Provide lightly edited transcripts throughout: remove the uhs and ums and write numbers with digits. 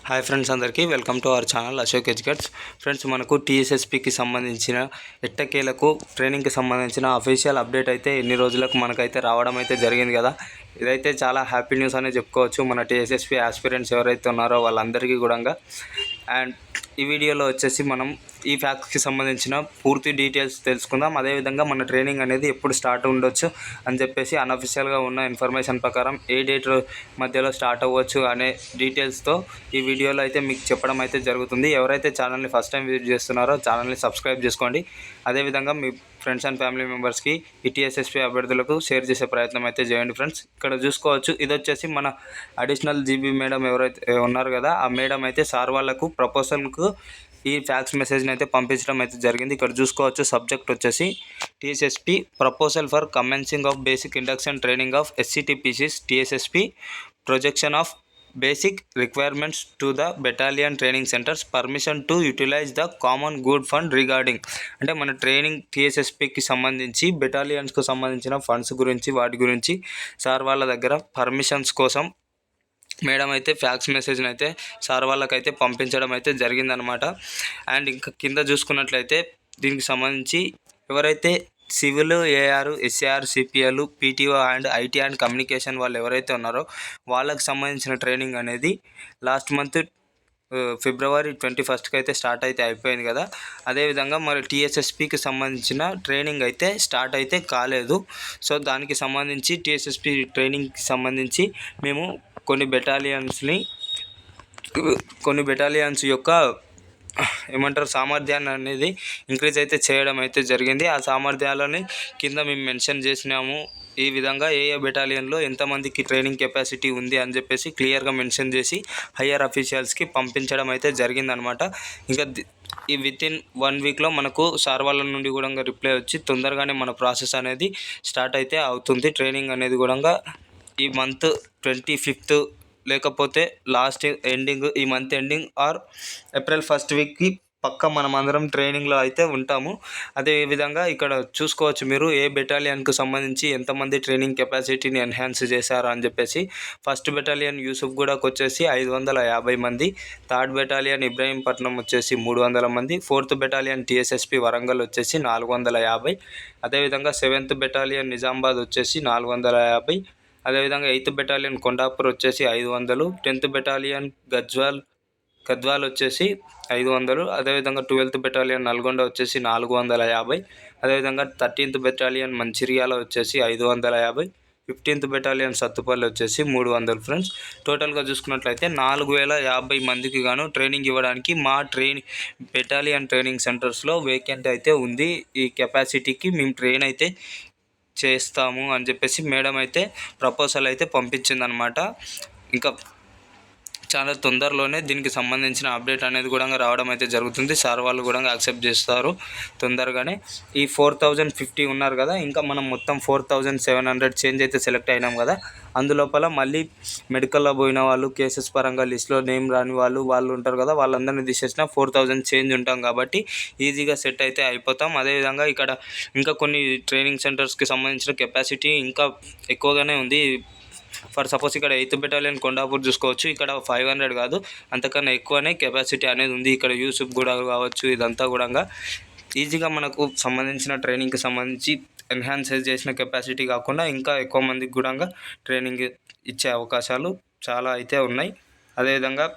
Hi friends, అందరికీ welcome to our channel Ashok educates. Friends, మనకు టీఎస్ఎస్పికి సంబంధించిన ఎట్టకేలకు ట్రైనింగ్కి సంబంధించిన అఫీషియల్ అప్డేట్ అయితే ఎన్ని రోజులకు మనకైతే రావడం అయితే జరిగింది కదా. ఇదైతే చాలా హ్యాపీ న్యూస్ అనే చెప్పుకోవచ్చు మన టీఎస్ఎస్పి ఆస్పిరెంట్స్ ఎవరైతే ఉన్నారో వాళ్ళందరికీ కూడా. అండ్ ఈ వీడియోలో వచ్చేసి మనం ఈ ఫ్యాక్ట్స్కి సంబంధించిన పూర్తి డీటెయిల్స్ తెలుసుకుందాం. అదేవిధంగా మన ట్రైనింగ్ అనేది ఎప్పుడు స్టార్ట్ ఉండొచ్చు అని చెప్పేసి అన్అఫిషియల్గా ఉన్న ఇన్ఫర్మేషన్ ప్రకారం ఏ డేట్ మధ్యలో స్టార్ట్ అవ్వచ్చు అనే డీటెయిల్స్తో ఈ వీడియోలో అయితే మీకు చెప్పడం అయితే జరుగుతుంది. ఎవరైతే ఛానల్ని ఫస్ట్ టైం విజిట్ చేస్తున్నారో ఛానల్ని సబ్స్క్రైబ్ చేసుకోండి. అదేవిధంగా మీ ఫ్రెండ్స్ అండ్ ఫ్యామిలీ మెంబర్స్కి ఈ టీఎస్ఎస్పి అభ్యర్థులకు షేర్ చేసే ప్రయత్నం అయితే చేయండి. ఫ్రెండ్స్, ఇక్కడ చూసుకోవచ్చు, ఇది వచ్చేసి మన అడిషనల్ జీబీ మేడం ఎవరైతే ఉన్నారు కదా, ఆ మేడం అయితే సార్ వాళ్ళకు ప్రపోజల్కు ఈ ఫ్యాక్స్ మెసేజ్ని అయితే పంపించడం అయితే జరిగింది. ఇక్కడ చూసుకోవచ్చు, సబ్జెక్ట్ వచ్చేసి TSSP proposal for commencing of basic induction training of SCTPCs TSSP projection of basic requirements to the battalion training centres permission to utilise the common good fund regarding. అంటే మన ట్రైనింగ్ టీఎస్ఎస్పికి సంబంధించి బెటాలియన్స్కు సంబంధించిన ఫండ్స్ గురించి వాటి గురించి sir వాళ్ళ దగ్గర permissions కోసం మేడం అయితే ఫ్యాక్స్ మెసేజ్ని అయితే సార్ వాళ్ళకైతే పంపించడం అయితే జరిగిందనమాట. అండ్ ఇంకా కింద చూసుకున్నట్లయితే దీనికి సంబంధించి ఎవరైతే civil, AR, SAR, CPL, PTO and IT and communication వాళ్ళు ఎవరైతే ఉన్నారో వాళ్ళకి సంబంధించిన ట్రైనింగ్ అనేది లాస్ట్ మంత్ ఫిబ్రవరి 21కి అయితే స్టార్ట్ అయితే అయిపోయింది కదా. అదేవిధంగా మరి టీఎస్ఎస్పికి సంబంధించిన ట్రైనింగ్ అయితే స్టార్ట్ అయితే కాలేదు. సో దానికి సంబంధించి టీఎస్ఎస్పి ట్రైనింగ్కి సంబంధించి మేము కొన్ని బెటాలియన్స్ యొక్క ఏమంటారు సామర్థ్యాన్ని అనేది ఇంక్రీజ్ అయితే చేయడం అయితే జరిగింది. ఆ సామర్థ్యాలని కింద మేము మెన్షన్ చేసినాము. ఈ విధంగా ఏ బెటాలియన్లో ఎంతమందికి ట్రైనింగ్ కెపాసిటీ ఉంది అని చెప్పేసి క్లియర్గా మెన్షన్ చేసి హయ్యర్ అఫీషియల్స్కి పంపించడం అయితే జరిగిందనమాట. ఇంకా ఈ వితిన్ 1 వీక్లో మనకు సార్ వాళ్ళ నుండి కూడా రిప్లై వచ్చి తొందరగానే మన ప్రాసెస్ అనేది స్టార్ట్ అయితే అవుతుంది. ట్రైనింగ్ అనేది కూడా ఈ మంత్ 25th లేకపోతే లాస్ట్ ఎండింగ్, ఈ month ending or April 1st వీక్కి పక్క మనం అందరం ట్రైనింగ్లో అయితే ఉంటాము. అదేవిధంగా ఇక్కడ చూసుకోవచ్చు మీరు ఏ బెటాలియన్కు సంబంధించి ఎంతమంది ట్రైనింగ్ కెపాసిటీని ఎన్హాన్స్ చేశారు అని చెప్పేసి. ఫస్ట్ బెటాలియన్ యూసుఫ్గూడకు వచ్చేసి 550 మంది, థర్డ్ బెటాలియన్ ఇబ్రహీంపట్నం వచ్చేసి 300 మంది, ఫోర్త్ బెటాలియన్ టీఎస్ఎస్పి వరంగల్ వచ్చేసి 450, అదేవిధంగా 7th బెటాలియన్ నిజామాబాద్ వచ్చేసి 450, అదేవిధంగా 8th బెటాలియన్ కొండాపూర్ వచ్చేసి 500, 10th బెటాలియన్ గద్వాల్ వచ్చేసి 500, అదేవిధంగా 12th బెటాలియన్ నల్గొండ వచ్చేసి 450, అదేవిధంగా 13th బెటాలియన్ మంచిర్యాల వచ్చేసి 550, 15th బెటాలియన్ సత్తుపల్లి వచ్చేసి 300. ఫ్రెండ్స్, టోటల్గా చూసుకున్నట్లయితే 4050 మందికి గాను ట్రైనింగ్ ఇవ్వడానికి మా బెటాలియన్ ట్రైనింగ్ సెంటర్స్లో వేకెంట్ అయితే ఉంది. ఈ కెపాసిటీకి మేము ట్రైన్ అయితే చేస్తాము అని చెప్పేసి మేడం అయితే ప్రపోజల్ అయితే పంపించిందనమాట. ఇంకా చాలా తొందరలోనే దీనికి సంబంధించిన అప్డేట్ అనేది కూడా రావడం అయితే జరుగుతుంది. సార్ వాళ్ళు కూడా యాక్సెప్ట్ చేస్తారు తొందరగానే. ఈ 4050 ఉన్నారు కదా, ఇంకా మనం మొత్తం 4700 చేంజ్ అయితే సెలెక్ట్ అయినాం కదా. అందులోపల మళ్ళీ మెడికల్లో పోయిన వాళ్ళు, కేసెస్ పరంగా లిస్ట్లో నేమ్ రాని వాళ్ళు ఉంటారు కదా, వాళ్ళందరినీ తీసేసిన 4000 చేంజ్ ఉంటాం కాబట్టి ఈజీగా సెట్ అయితే అయిపోతాం. అదేవిధంగా ఇక్కడ ఇంకా కొన్ని ట్రైనింగ్ సెంటర్స్కి సంబంధించిన కెపాసిటీ ఇంకా ఎక్కువగానే ఉంది. ఫర్ సపోజ్ ఇక్కడ 8th బెటాలియన్ కొండాపూర్ చూసుకోవచ్చు, ఇక్కడ 500 కాదు అంతకన్నా ఎక్కువనే కెపాసిటీ అనేది ఉంది. ఇక్కడ యూసుఫ్గూడ కావచ్చు, ఇదంతా కూడా ఈజీగా మనకు సంబంధించిన ట్రైనింగ్కి సంబంధించి ఎన్హాన్స్ చేసిన కెపాసిటీ కాకుండా ఇంకా ఎక్కువ మందికి కూడా ట్రైనింగ్ ఇచ్చే అవకాశాలు చాలా అయితే ఉన్నాయి. అదేవిధంగా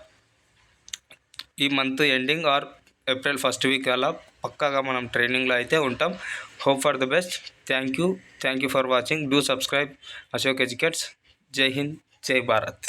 ఈ month ending or April 1st week అలా పక్కాగా మనం ట్రైనింగ్లో అయితే ఉంటాం. Hope for the best. Thank you for watching. Do subscribe Ashok educates. జై హింద్, జై భారత్.